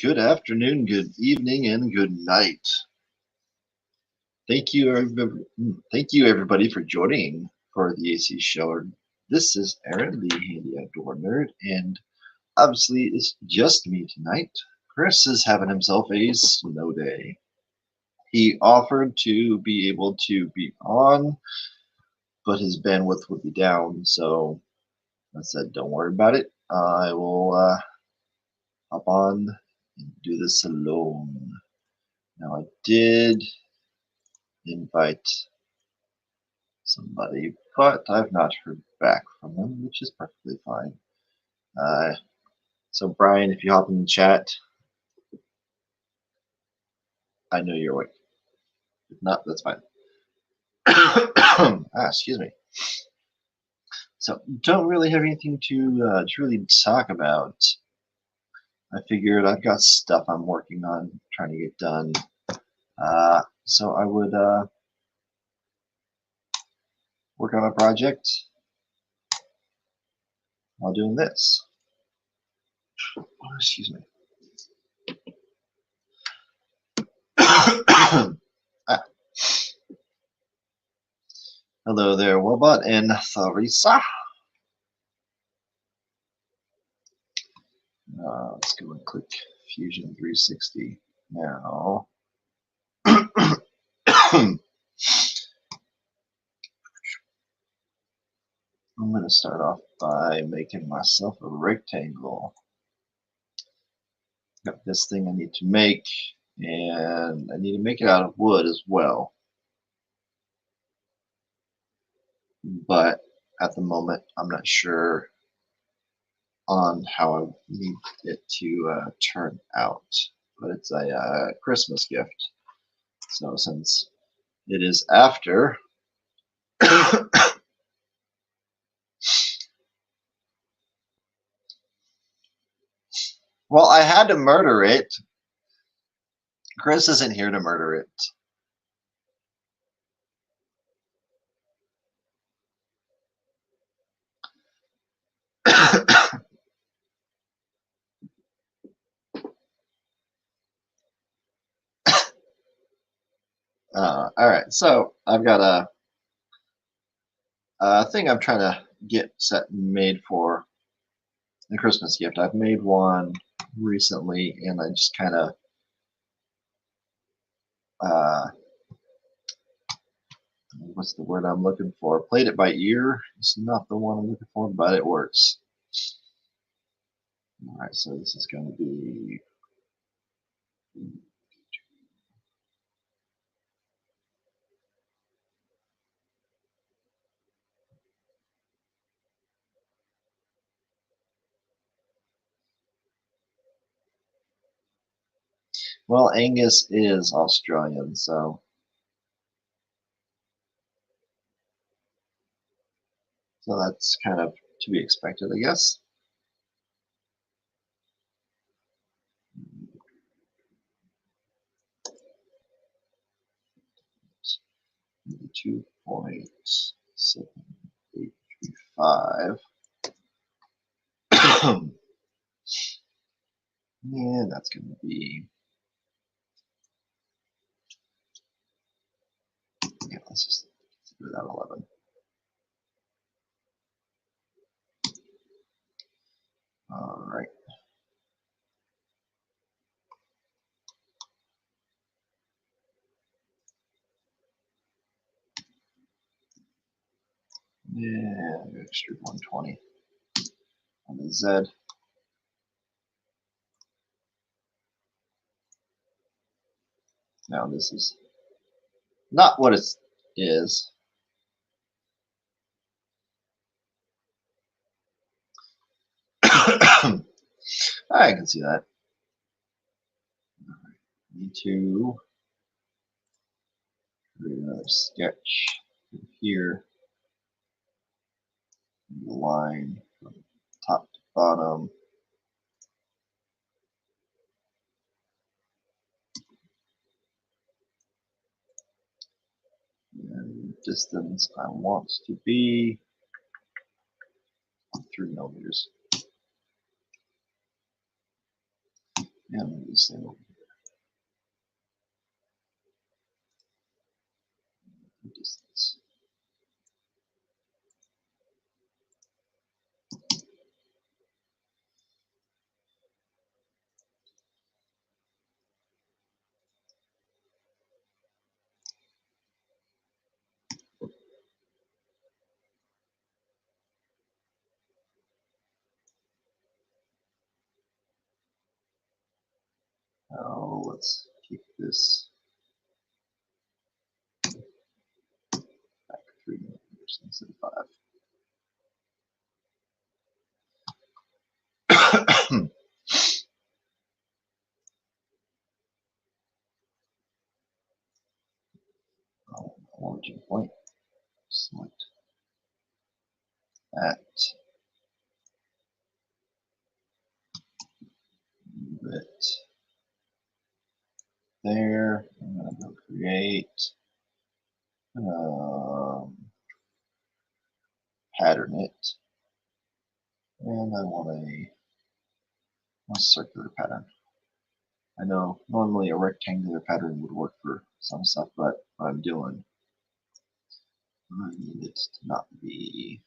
Good afternoon, good evening, and good night. Thank you, everybody, for joining for the AC show. This is Aaron, the Handy Outdoor Nerd, and obviously it's just me tonight. Chris is having himself a snow day. He offered to be able to be on, but his bandwidth would be down, so I said, don't worry about it. I will hop on and do this alone. Now, I did invite somebody, but I've not heard back from them, which is perfectly fine. So Brian, if you hop in the chat, I know you're awake. If not, that's fine. Excuse me. So don't really have anything to really talk about. I figured I've got stuff I'm working on, trying to get done. So I would work on a project while doing this. Oh, excuse me. Hello there, Welbot and Theresa. Let's go and click Fusion 360 now. I'm going to start off by making myself a rectangle. Got this thing I need to make, and I need to make it out of wood as well. But at the moment, I'm not sure on how I need it to turn out. But it's a Christmas gift. So since it is after well, I had to murder it. Chris isn't here to murder it. All right, so I've got a thing I'm trying to get made for the Christmas gift. I've made one recently, and I just kind of what's the word I'm looking for? Played it by ear. It's not the one I'm looking for, but it works. All right, so this is going to be well, Angus is Australian, so that's kind of to be expected, I guess. Maybe 2.7835. And that's going to be, yeah, let's just do that 11. All right. Yeah, extra 120 on the Z. Now this is not what it is. I can see that. Need to create another sketch here. The line from top to bottom. And distance I want to be 3 millimeters. And move this thing over here. Distance. Oh, let's keep this back 3 millimeters instead of 5. Origin point. Select that. Move it there. I'm going to go create. Pattern it. And I want a circular pattern. I know normally a rectangular pattern would work for some stuff, but what I'm doing, I need it to not be.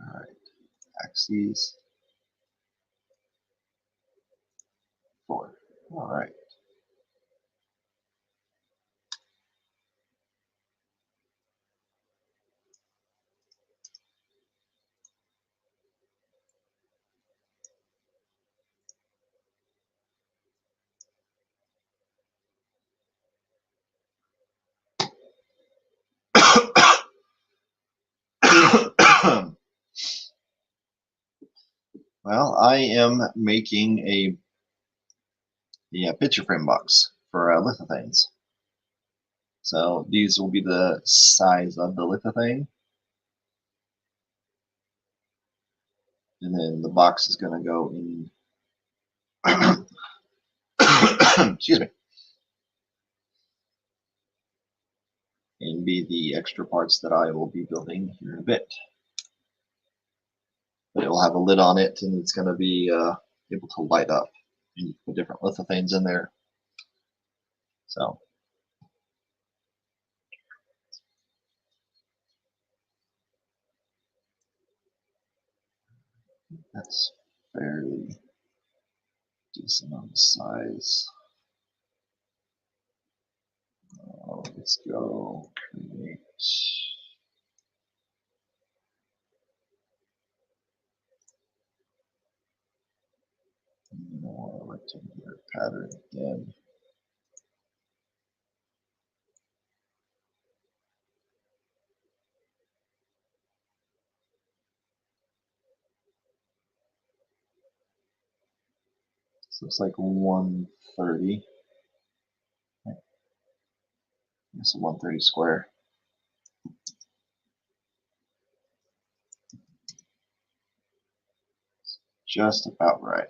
Alright, axes 4. Alright. Well, I am making a picture frame box for lithophane. So these will be the size of the lithophane. And then the box is going to go in, excuse me, and be the extra parts that I will be building here in a bit. But it will have a lid on it, and it's going to be able to light up. And you can put different lithophanes in there. So that's fairly decent on the size. Let's go create. More rectangular pattern again. So it's like 130. It's 130 square. Just about right.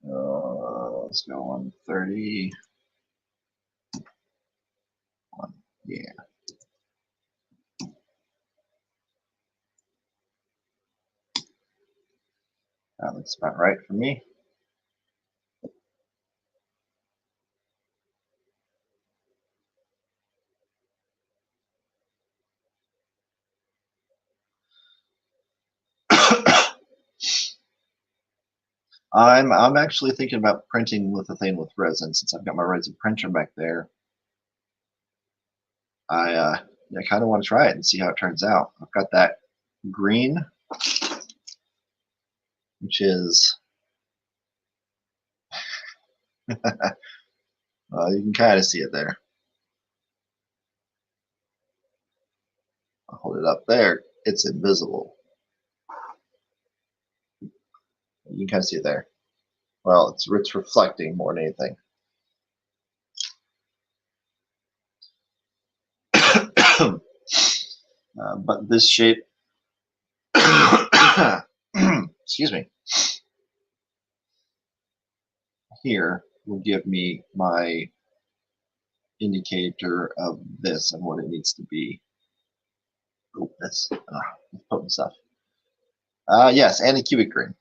Let's go 130. Yeah. That looks about right for me. I'm actually thinking about printing lithophane with resin since I've got my resin printer back there. I kind of want to try it and see how it turns out. I've got that green, which is you can kind of see it there. I'll hold it up there. It's invisible. You can kind of see it there. Well, it's reflecting more than anything. But this shape, excuse me, here will give me my indicator of this and what it needs to be. Oh, that's potent stuff. Yes, and a cubic green.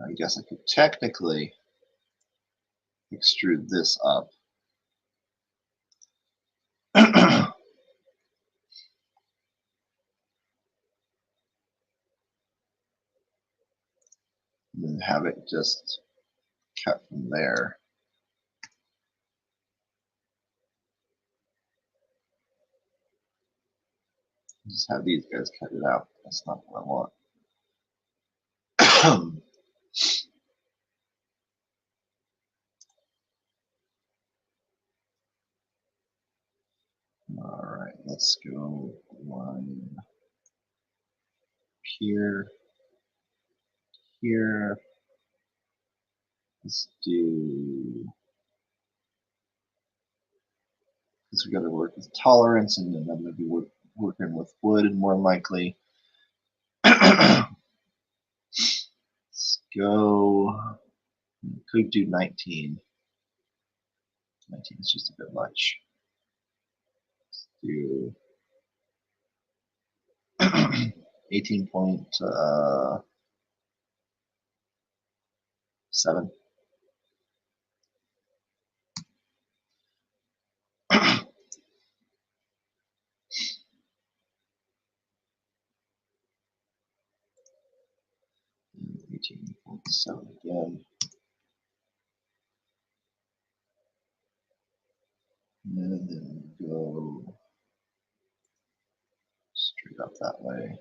I guess I could technically extrude this up. And then have it just cut from there. Just have these guys cut it out. That's not what I want. All right, let's go line here, here. Let's do, because we got to work with tolerance, and then I'm going to be working with wood more likely. Let's go. Could do 19. 19 is just a bit much. Let's do 18.7. 18.7 again. And then go straight up that way.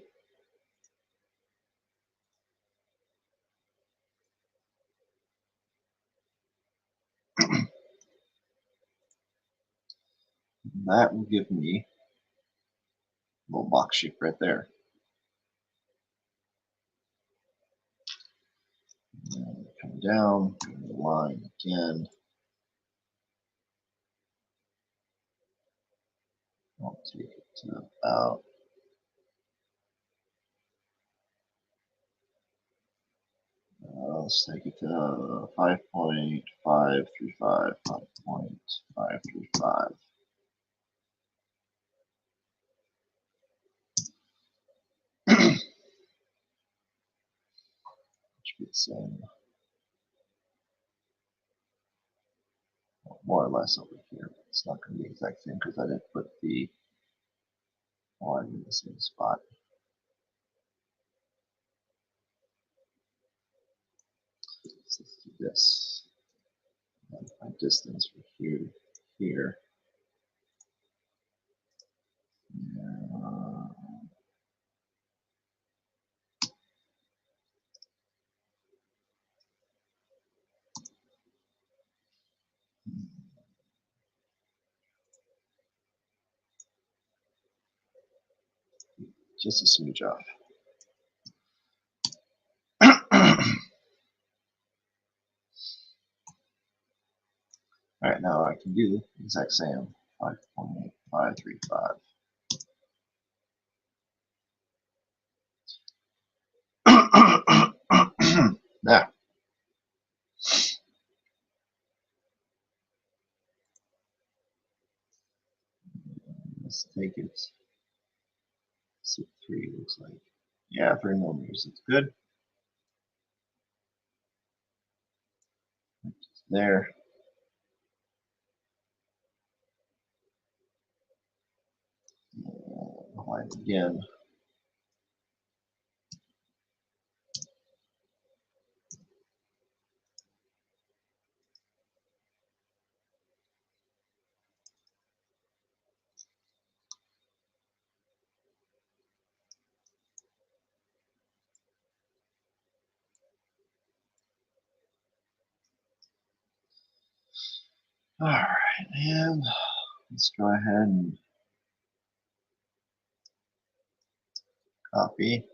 That will give me a little box shape right there. And come down, go to the line again. I'll take it to about let's take it to 5.535, 5.535. Which be the same, more or less over here. It's not going to be the exact same because I didn't put the line in the same spot. So let's do this. And my distance from here to here. Just a smooch off. All right, now I can do the exact same, 5.535. Now, let's take it. See what 3 looks like. Yeah, 3 millimeters. It's good. Just there. Line again. All right, and let's go ahead and copy.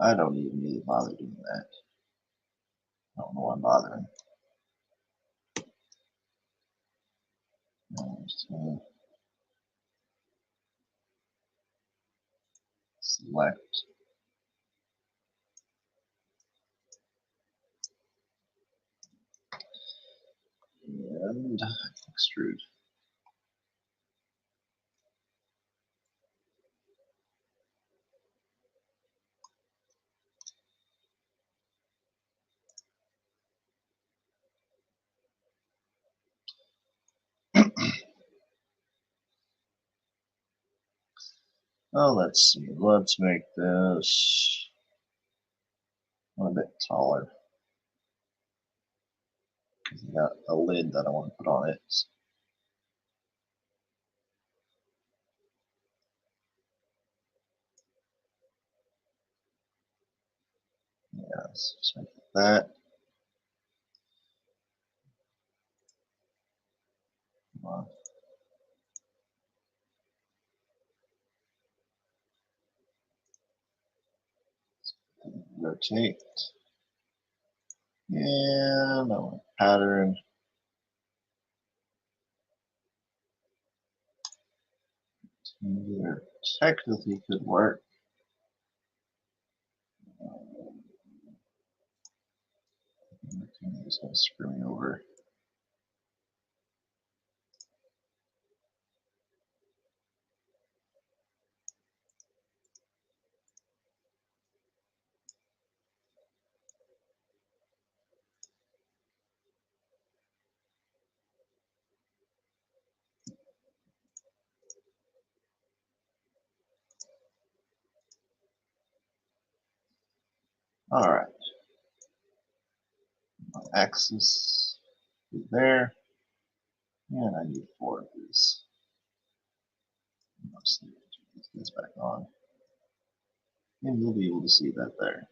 I don't even need to bother doing that. I don't know why I'm bothering. So select and extrude. Oh, let's see. Let's make this a bit taller because I got a lid that I want to put on it. Yes, just make that. Come on. Rotate. And I want pattern. Here technically could work. It's going to screw me over. All right. My axis is there. And I need 4 of these. Let's turn this back on. And you'll be able to see that there.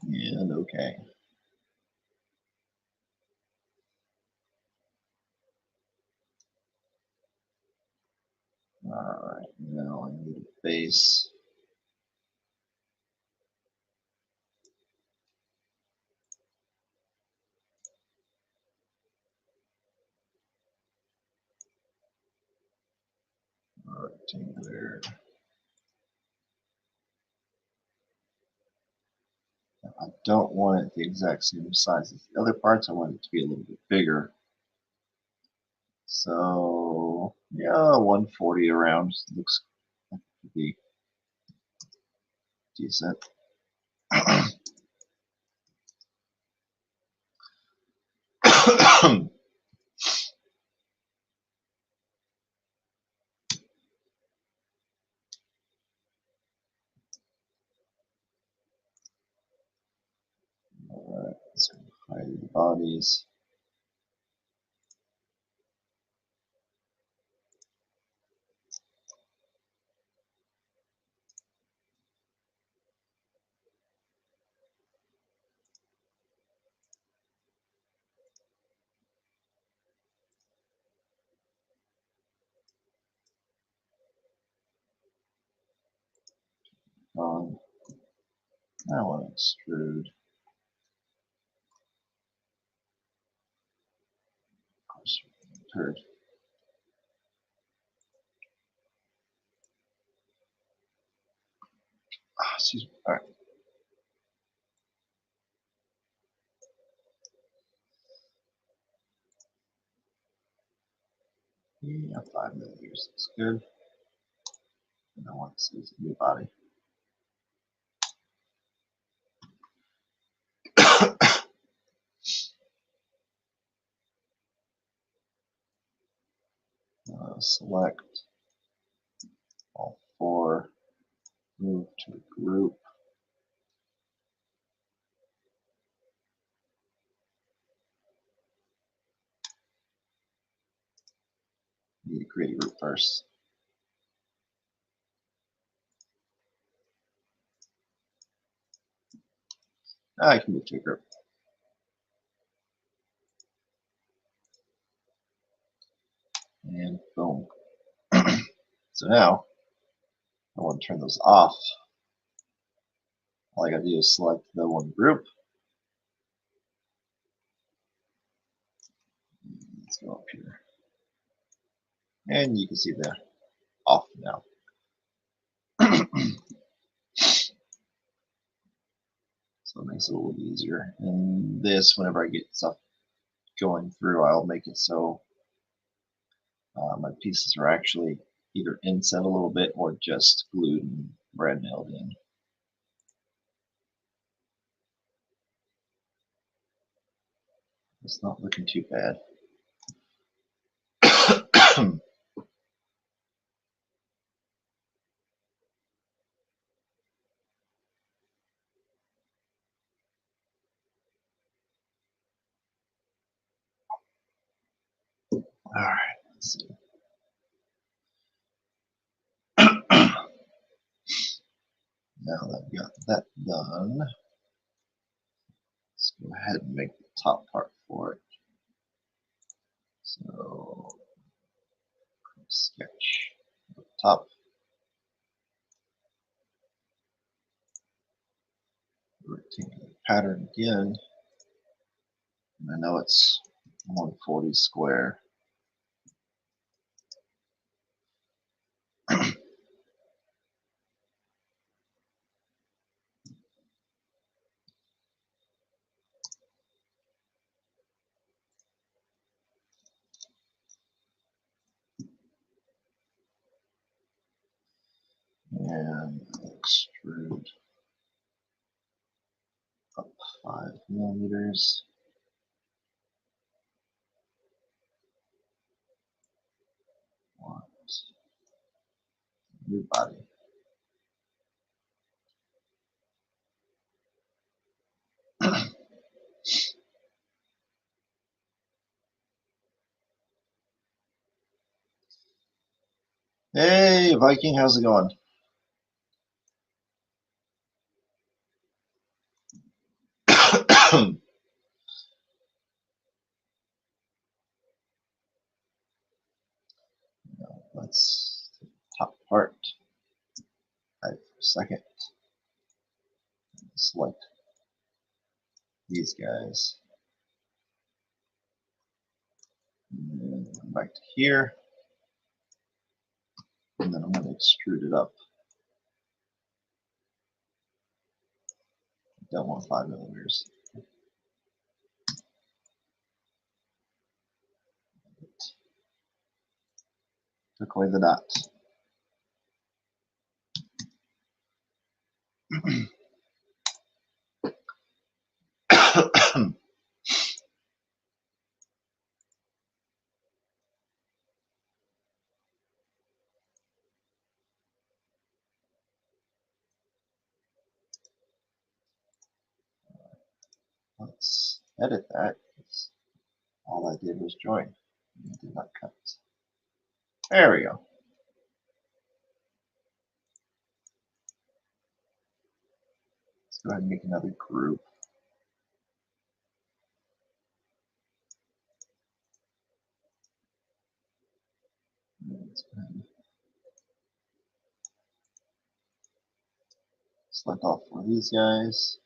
And okay. Alright, now I need a base. Rectangular. I don't want it the exact same size as the other parts. I want it to be a little bit bigger. So, yeah, 140 around looks like it could be decent. Alright, let's hide the bodies. I want to extrude. Of course, turd. Excuse me. All right. Yeah, 5 millimeters looks good. And I want to see his new body. Select all 4, move to a group. You need to create a group first. I can move to a group. And boom. So now I want to turn those off. All I got to do is select the one group. Let's go up here. And you can see they're off now. So it makes it a little easier. And this, whenever I get stuff going through, I'll make it so my pieces are actually either inset a little bit or just glued and brad nailed in. It's not looking too bad. All right, let's see. Now that I've got that done, let's go ahead and make the top part for it. So, sketch top, rectangular pattern again. And I know it's 140 square. And extrude up 5 millimeters. Want new body. Hey, Viking, how's it going? Let's take the top part. Right for a second. Select these guys. And then come back to here. And then I'm going to extrude it up. Don't want 5 millimeters. Took away the dot. Let's edit that. All I did was join. I did not cut. There we go. Let's go ahead and make another group. Let's go ahead and select all 4 of these guys.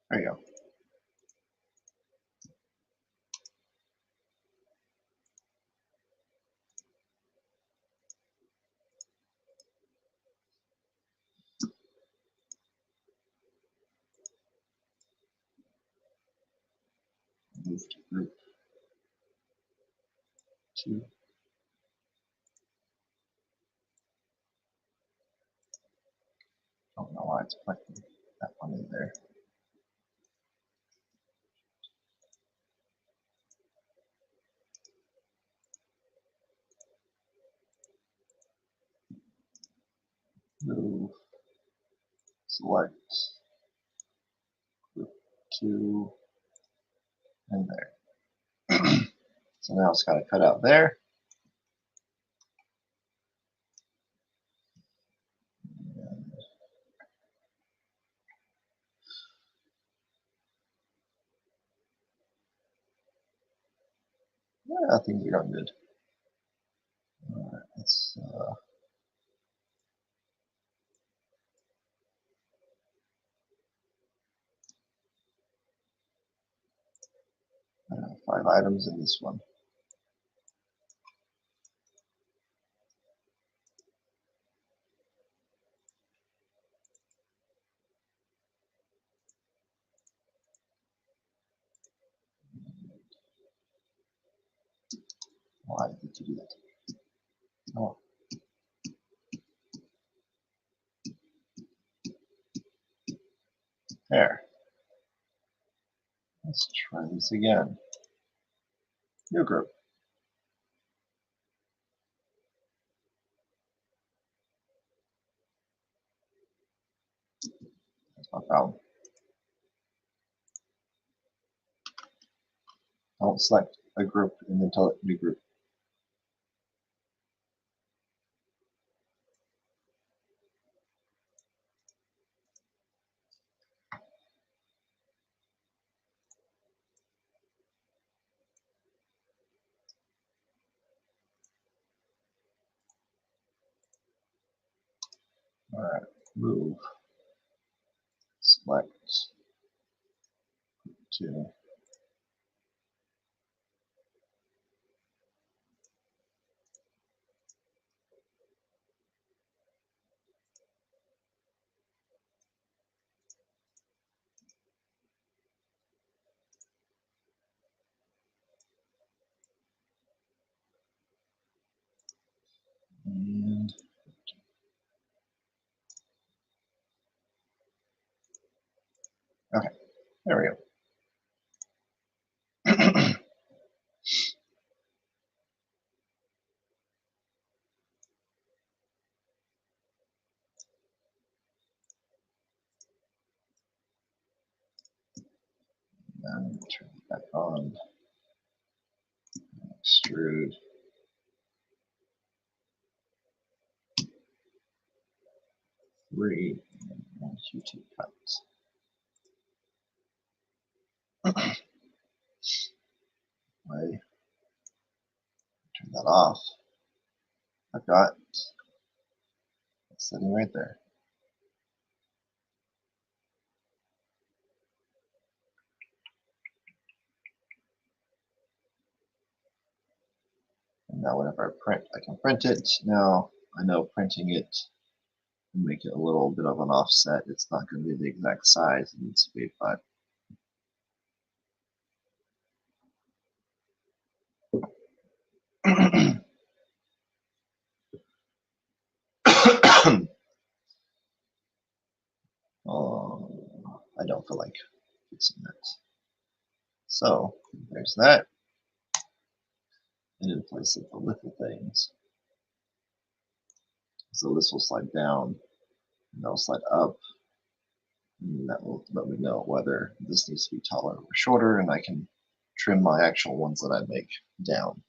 There you go. Move to group 2. Don't know why it's putting that one in there. Move, select group 2, and there. So now it's got to cut out there. Yeah, things are going good. All right, let's I have 5 items in this one. Why did you do that? Oh, there. Let's try this again. New group. That's not found. Don't select a group and then tell it new group. All right, move. Select to and okay, there we go. And turn it back on. Extrude. Three and 1, 2, 2 cuts. Way. Turn that off. I've got it sitting right there. And now whenever I print, I can print it. Now I know printing it will make it a little bit of an offset. It's not going to be the exact size it needs to be, but I don't feel like fixing that. So there's that. And in place of the little things. So this will slide down, and that'll slide up, and that will let me know whether this needs to be taller or shorter, and I can trim my actual ones that I make down.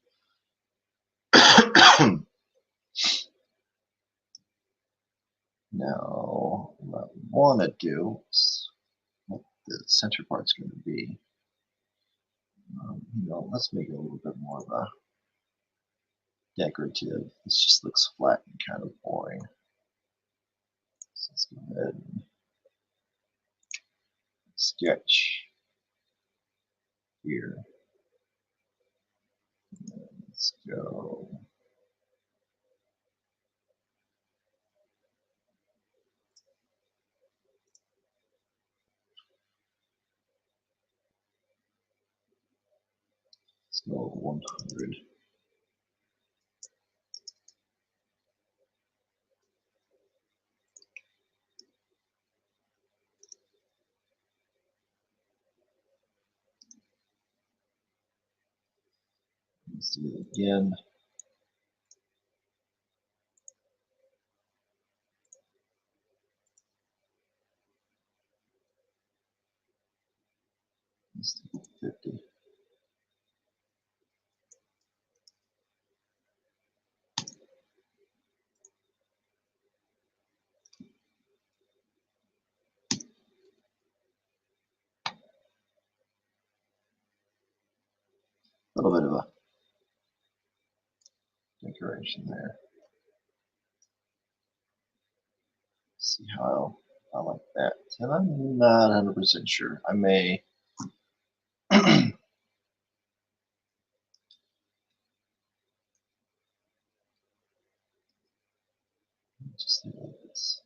Now, what I want to do is what the center part's going to be. Let's make it a little bit more of a decorative. This just looks flat and kind of boring. So let's go ahead and sketch here. Let's go. Let's go 100. Let's do it again. Let's do 50. A little bit of a decoration there. See how I like that. And I'm not 100% sure. I may just do like this.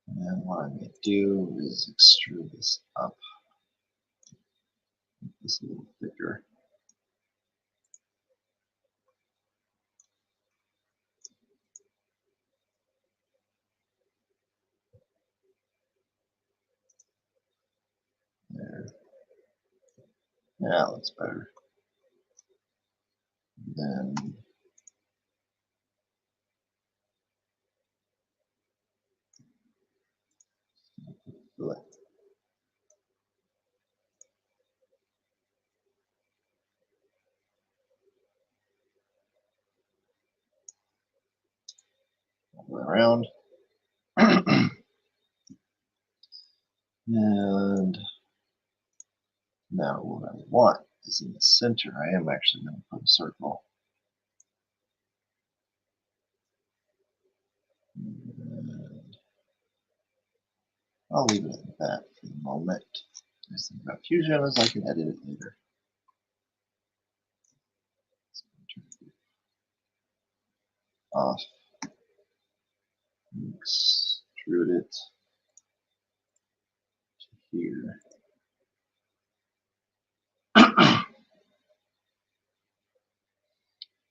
And what I may do is extrude this up. Make this a little thicker. There. Yeah, that's better. Then fill it all the way around. And now what I want is in the center. I am actually going to put a circle. And I'll leave it at that for the moment. The nice thing about Fusion is I can edit it later. Off. Extrude it to here.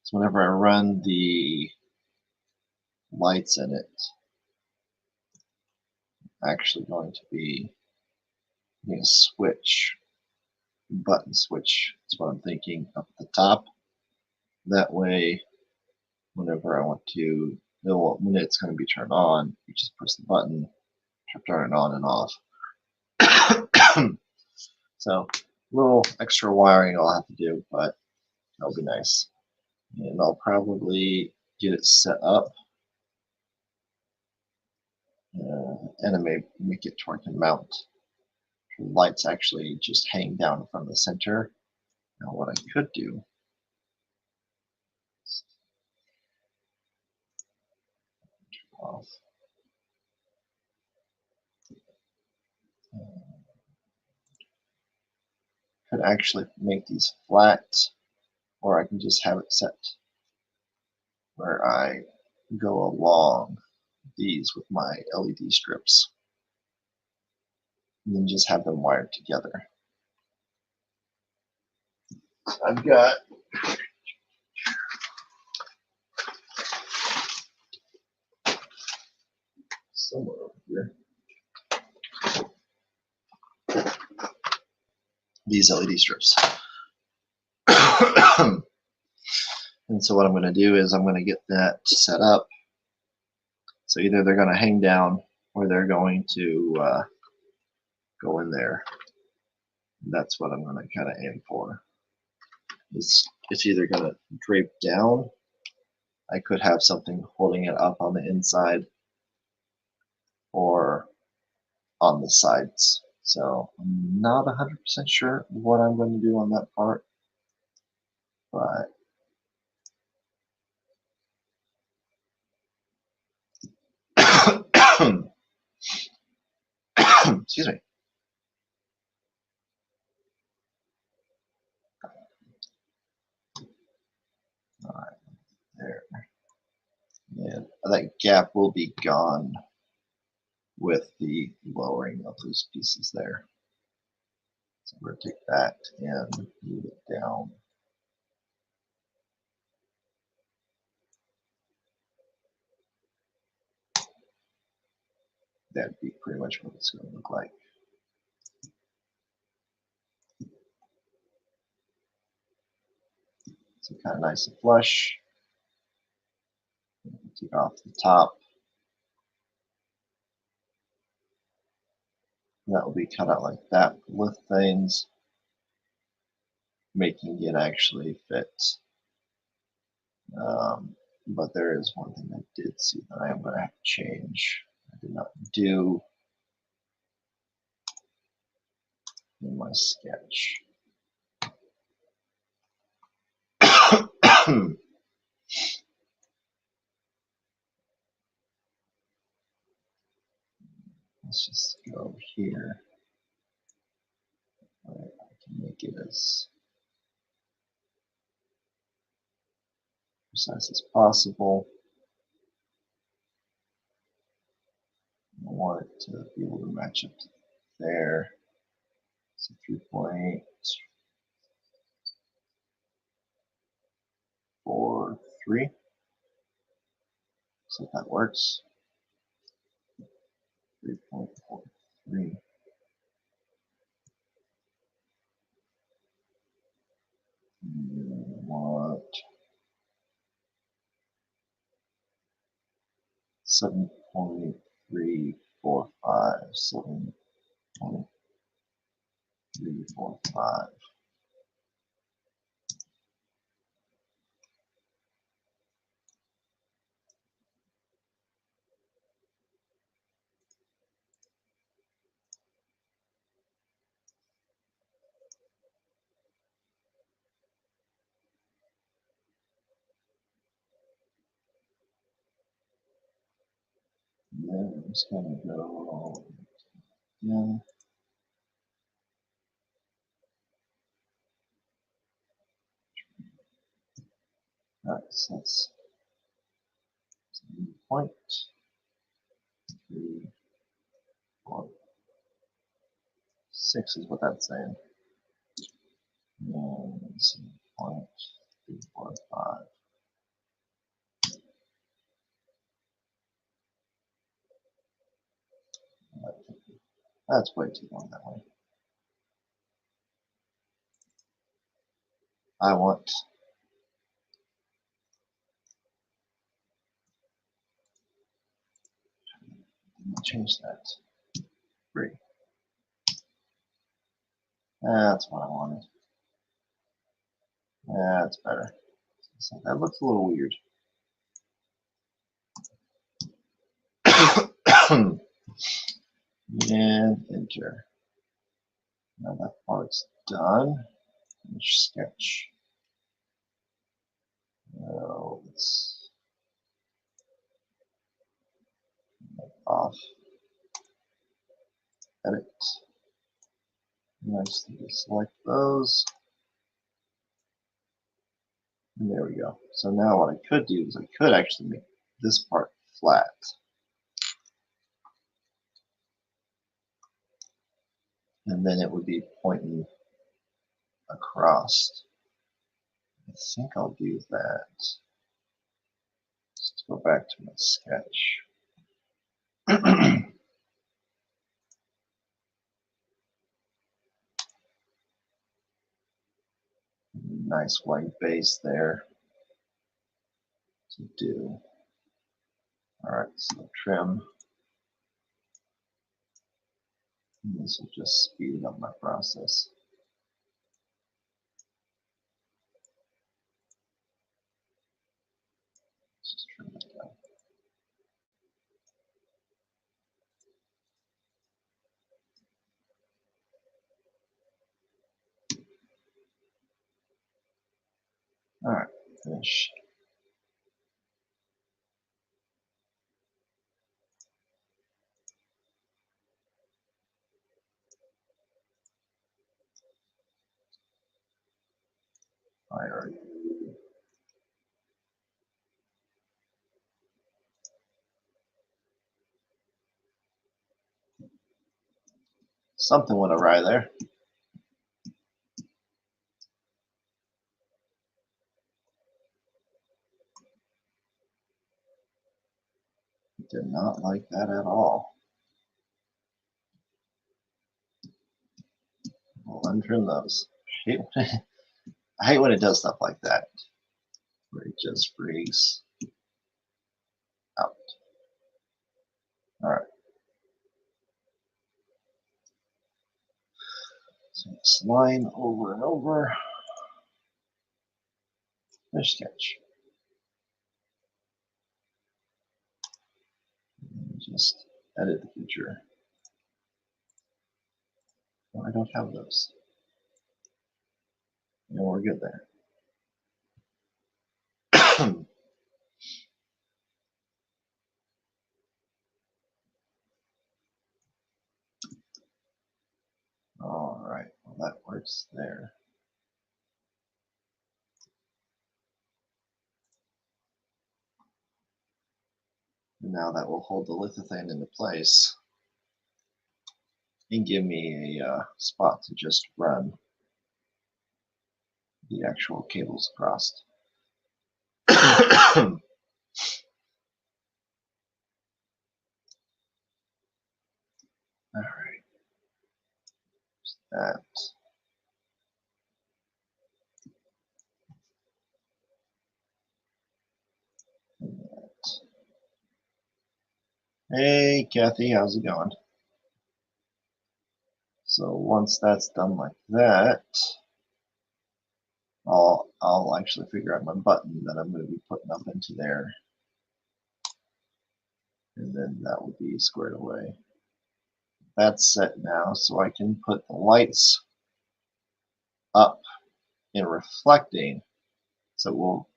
So whenever I run the lights in it, actually going to be a switch, button switch. That's what I'm thinking up at the top. That way, whenever I want to, when it's going to be turned on, you just press the button to turn it on and off. So, a little extra wiring I'll have to do, but that'll be nice. And I'll probably get it set up. And I may make it toward the mount. The lights actually just hang down from the center. Now what I could do is turn off. Could actually make these flat, or I can just have it set where I go along these with my LED strips, and then just have them wired together. I've got somewhere over here these LED strips. And so what I'm going to do is I'm going to get that set up. So either they're going to hang down or they're going to go in there. That's what I'm going to kind of aim for. It's either going to drape down. I could have something holding it up on the inside or on the sides. So I'm not 100% sure what I'm going to do on that part, but excuse me. All right, there. And that gap will be gone with the lowering of those pieces there. So we're going to take that and move it down. That'd be pretty much what it's going to look like. So kind of nice and flush. Take off the top. That will be cut out like that with things, making it actually fit. But there is one thing I did see that I am going to have to change. I did not do in my sketch. Let's just go here. All right, I can make it as precise as possible. I want it to be able to match up to there. So 3.43. So that works. 3.43. Want 7.345. 7.345. And then I'm just gonna go again. All right, so that's 7.346 is what that's saying. And 7.345. That's way too long that way. I want to change that. 3. That's what I wanted. That's better. So that looks a little weird. And enter. Now that part's done. Finish sketch. Now let's make off. Edit. Nice to select those. And there we go. So now what I could do is I could actually make this part flat. And then it would be pointing across. I think I'll do that. Let's go back to my sketch. Nice white base there to do. All right, so trim. And this will just speed up my process. Let's just trim that down. All right, finish. Fire. Something went awry there. Did not like that at all. We'll untrim those. I hate when it does stuff like that, where it just freaks out. All right. So this line over and over. Finish sketch. And just edit the feature. No, I don't have those. No, we're good there. All right, well that works there. And now that will hold the lithophane into place and give me a spot to just run the actual cables across. All right, that. Hey, Kathy, how's it going? So once that's done like that, I'll actually figure out my button that I'm going to be putting up into there, and then that will be squared away. That's set now, so I can put the lights up and reflecting, so it will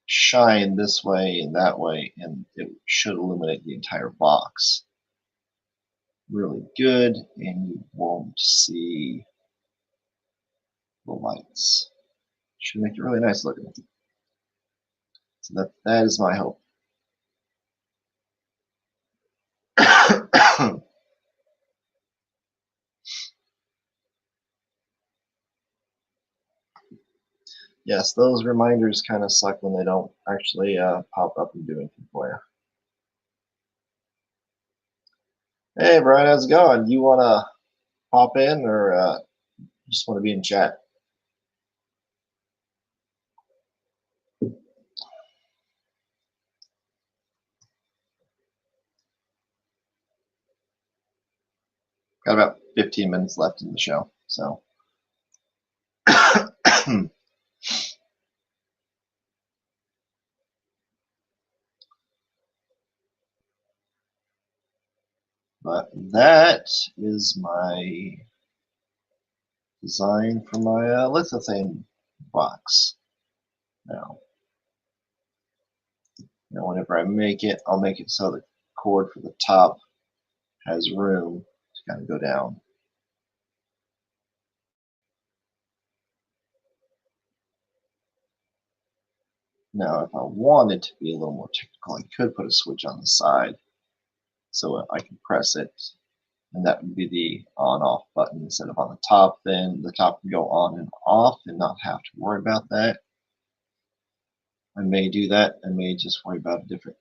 shine this way and that way, and it should illuminate the entire box really good, and you won't see the lights. Should make it really nice looking. So that is my hope. Yes, those reminders kind of suck when they don't actually pop up and do anything for you. Hey, Brian, how's it going? You want to pop in, or just want to be in chat? Got about 15 minutes left in the show, so. But that is my design for my lithophane box. Now, whenever I make it, I'll make it so the cord for the top has room to kind of go down. Now, if I wanted to be a little more technical, I could put a switch on the side so I can press it, and that would be the on-off button instead of on the top. Then the top can go on and off and not have to worry about that. I may do that. I may just worry about a different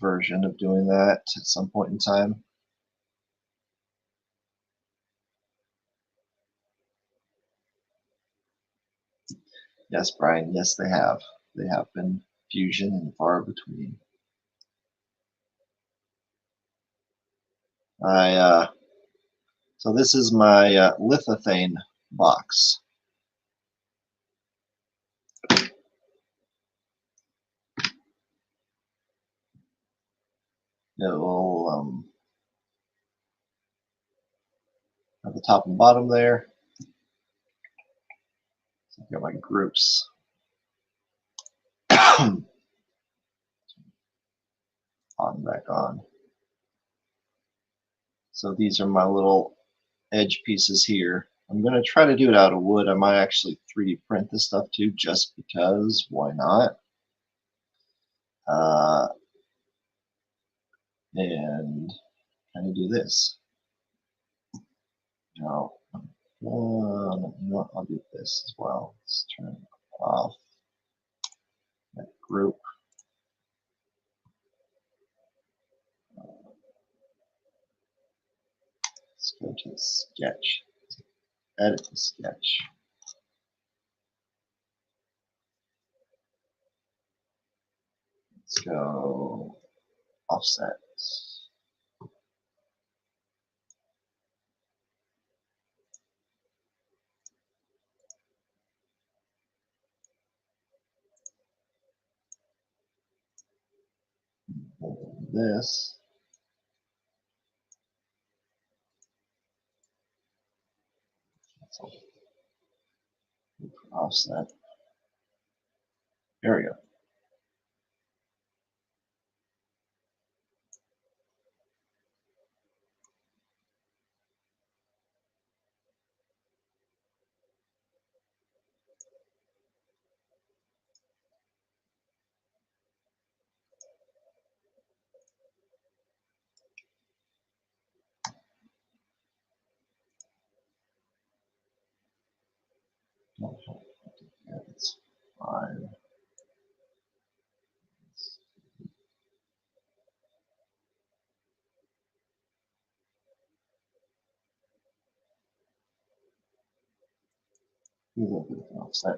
version of doing that at some point in time. Yes, Brian, yes, they have. They have been fusion and far between. So this is my lithophane box. It will have the top and bottom there. So I've got my groups. On, back on. So these are my little edge pieces here. I'm going to try to do it out of wood. I might actually 3D print this stuff too, just because. Why not? And kind of do this. Now, I'll do this as well. Let's turn off that group. Let's go to the sketch. Edit the sketch. Let's go offset. This. Offset. There we go. Yeah, it's fine. A little bit of an offset.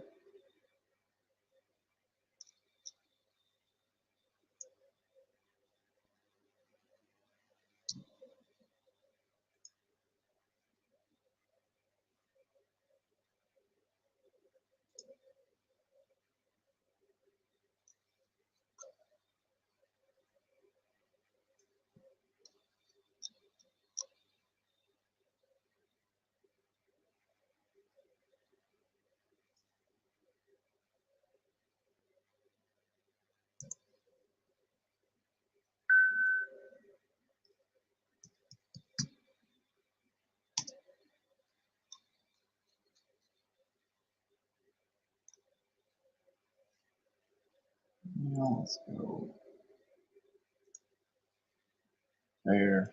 Now let's go there.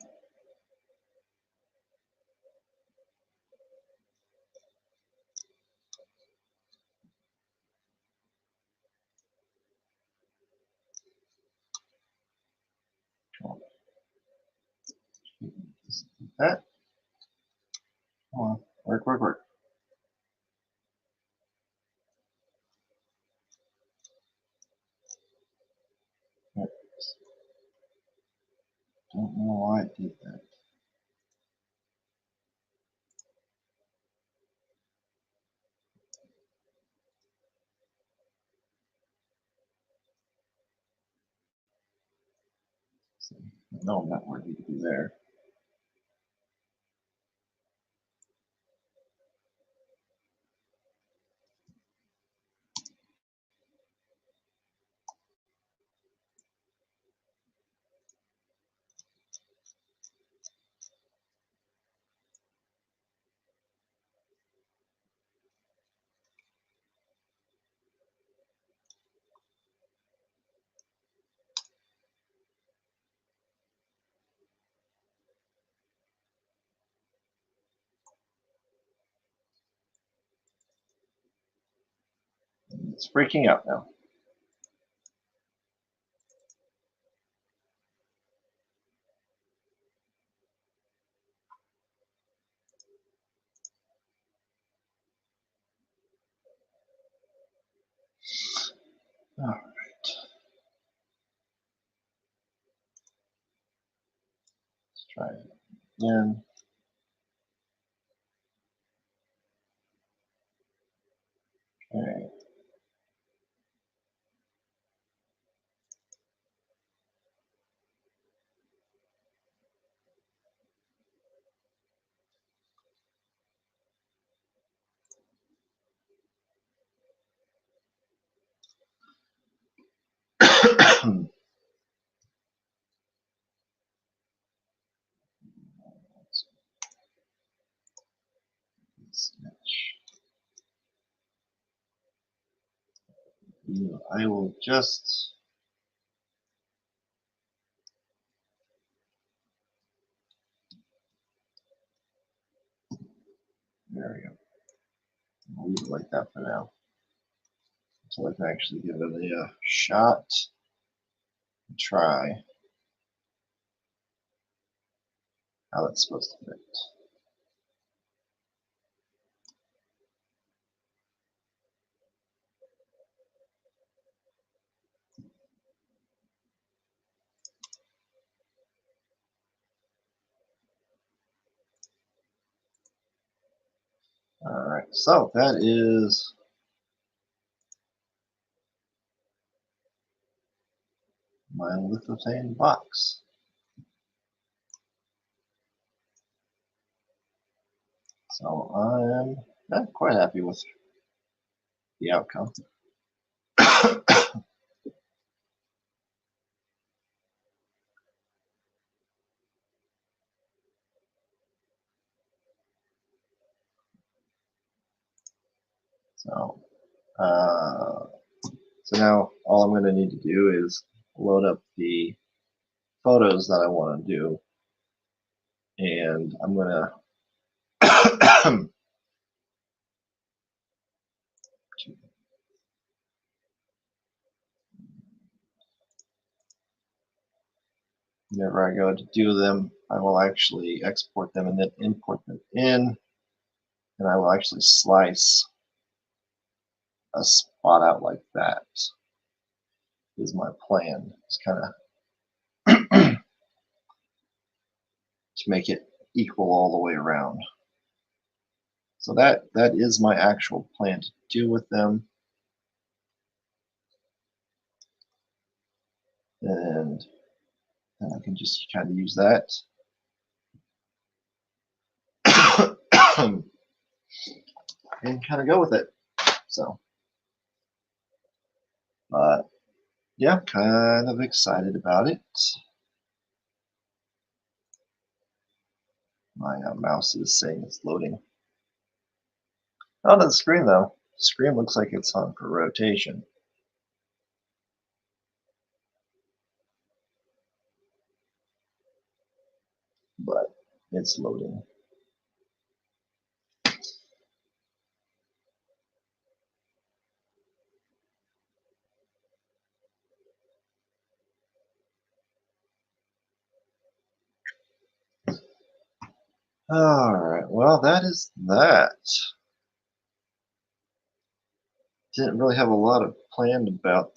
Just like that. Come on, work, work, work. Oops. Don't know why it did that. So, no, I'm not worthy to be there. It's freaking out now. All right. Let's try it again. Okay. Snatch. I will just there we go. I'll leave it like that for now. Until I can actually give it a shot and try how it's supposed to fit. All right, so that is my lithophane box. So I'm not quite happy with the outcome. So, so now all I'm going to need to do is load up the photos that I want to do, and I'm going to whenever I go to do them, I will actually export them and then import them in, and I will actually slice a spot out like that. Is my plan. It's kind of to make it equal all the way around. So that is my actual plan to do with them. And I can just kind of use that. And kind of go with it. So, yeah, kind of excited about it. My mouse is saying it's loading. Not on the screen though. The screen looks like it's on for rotation. But it's loading. Alright, well that is that. Didn't really have a lot of planned about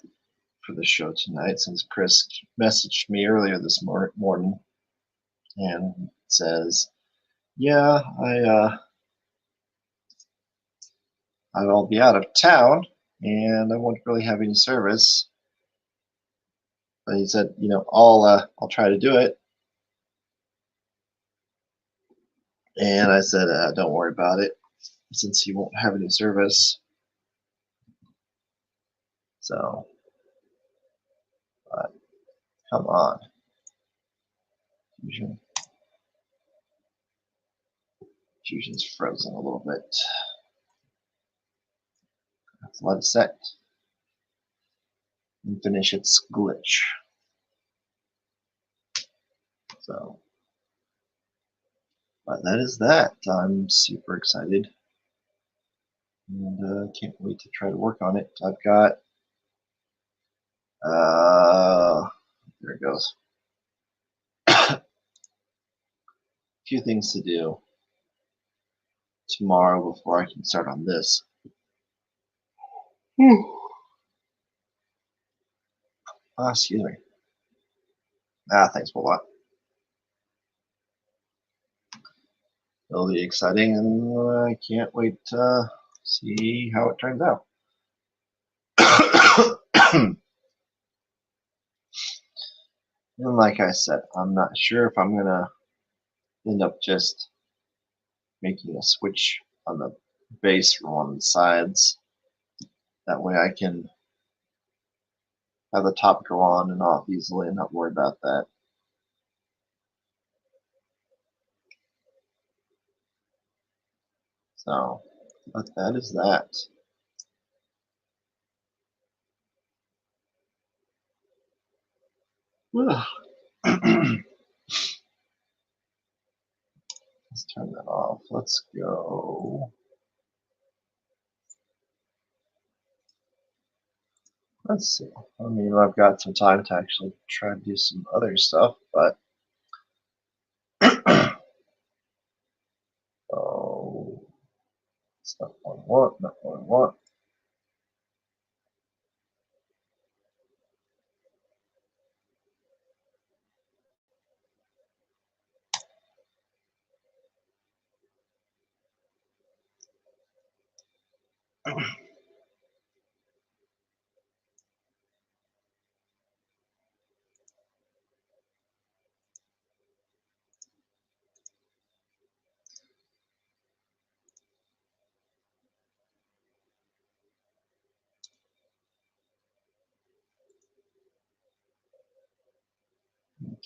for the show tonight since Chris messaged me earlier this morning and says, yeah, I'll be out of town and I won't really have any service. But he said, you know, I'll try to do it. And I said, don't worry about it since he won't have any service. So, come on. Fusion's frozen a little bit. Let's let it set and finish its glitch. So, but that is that. I'm super excited and can't wait to try to work on it. I've got, there it goes. A few things to do tomorrow before I can start on this. Excuse me. Thanks, Welbot. It'll be exciting, and I can't wait to see how it turns out. And like I said, I'm not sure if I'm gonna end up just making a switch on the base from one of the sides. That way I can have the top go on and off easily and not worry about that. So, but that is that. Let's turn that off. Let's go. Let's see. I mean, I've got some time to actually try to do some other stuff, but oh, it's not what I want, not what I want.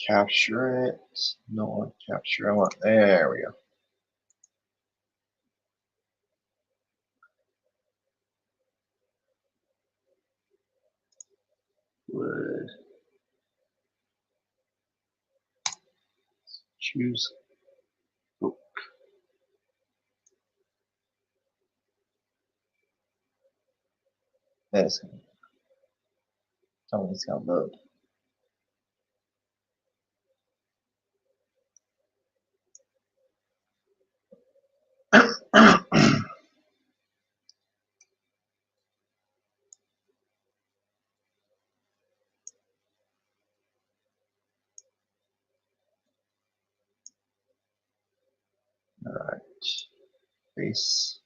Capture it. No one capture. I want. There we go. Would choose. Oh. That's tell me it's gonna load. face.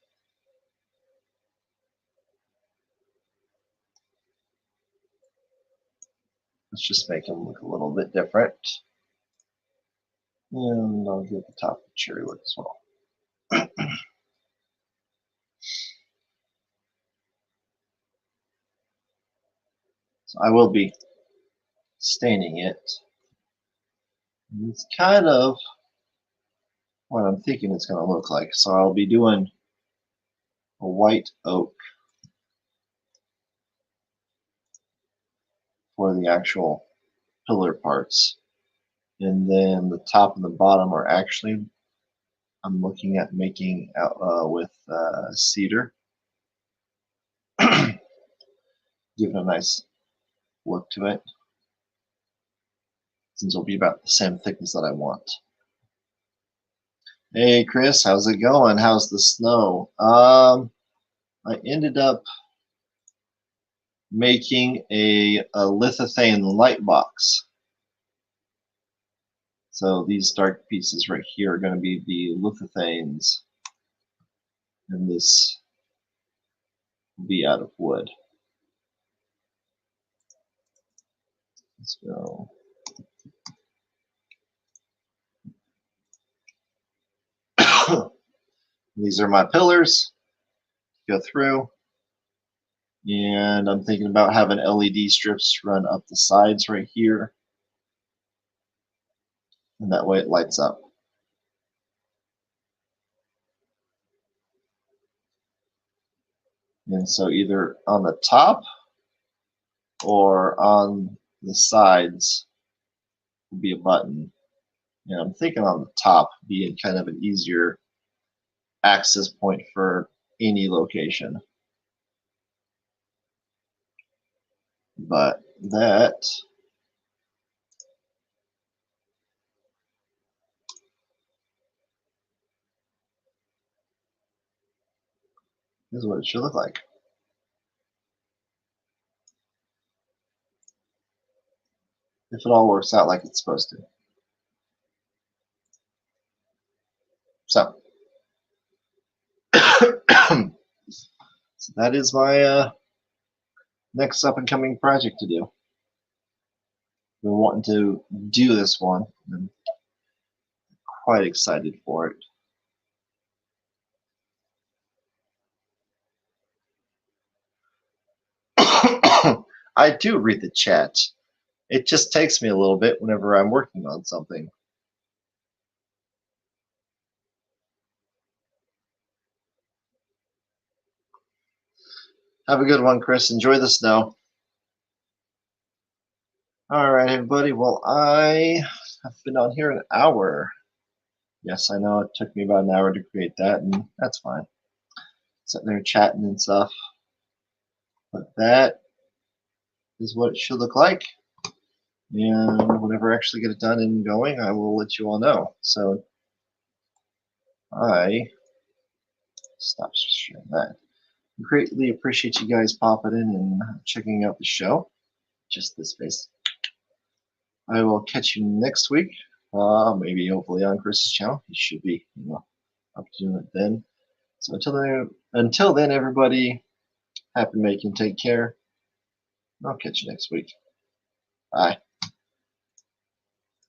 Let's just make him look a little bit different. And I'll give the top a cherry look as well. So I will be staining it. And it's kind of what I'm thinking it's going to look like. So I'll be doing a white oak for the actual pillar parts. And then the top and the bottom are actually, I'm looking at making out with cedar. Give it a nice look to it, since it'll be about the same thickness that I want. Hey Chris, how's it going? How's the snow? I ended up making a lithophane light box. So these dark pieces right here are going to be the lithophanes, and this will be out of wood. Let's go. These are my pillars. Go through, and I'm thinking about having LED strips run up the sides right here, and that way it lights up. And so either on the top or on the sides will be a button. And I'm thinking on the top being kind of an easier access point for any location. But that is what it should look like. If it all works out like it's supposed to. So, so that is my next up and coming project to do. Been wanting to do this one. I'm quite excited for it. I do read the chat. It just takes me a little bit whenever I'm working on something. Have a good one, Chris. Enjoy the snow. All right, everybody. Well, I have been on here an hour. Yes, I know it took me about an hour to create that, and that's fine. Sitting there chatting and stuff. But that is what it should look like. And whenever I actually get it done and going, I will let you all know. So I stop sharing that. Greatly appreciate you guys popping in and checking out the show. Just this face. I will catch you next week. Maybe hopefully on Chris's channel. He should be, up to doing it then. So until then, everybody, happy making. Take care. I'll catch you next week. Bye.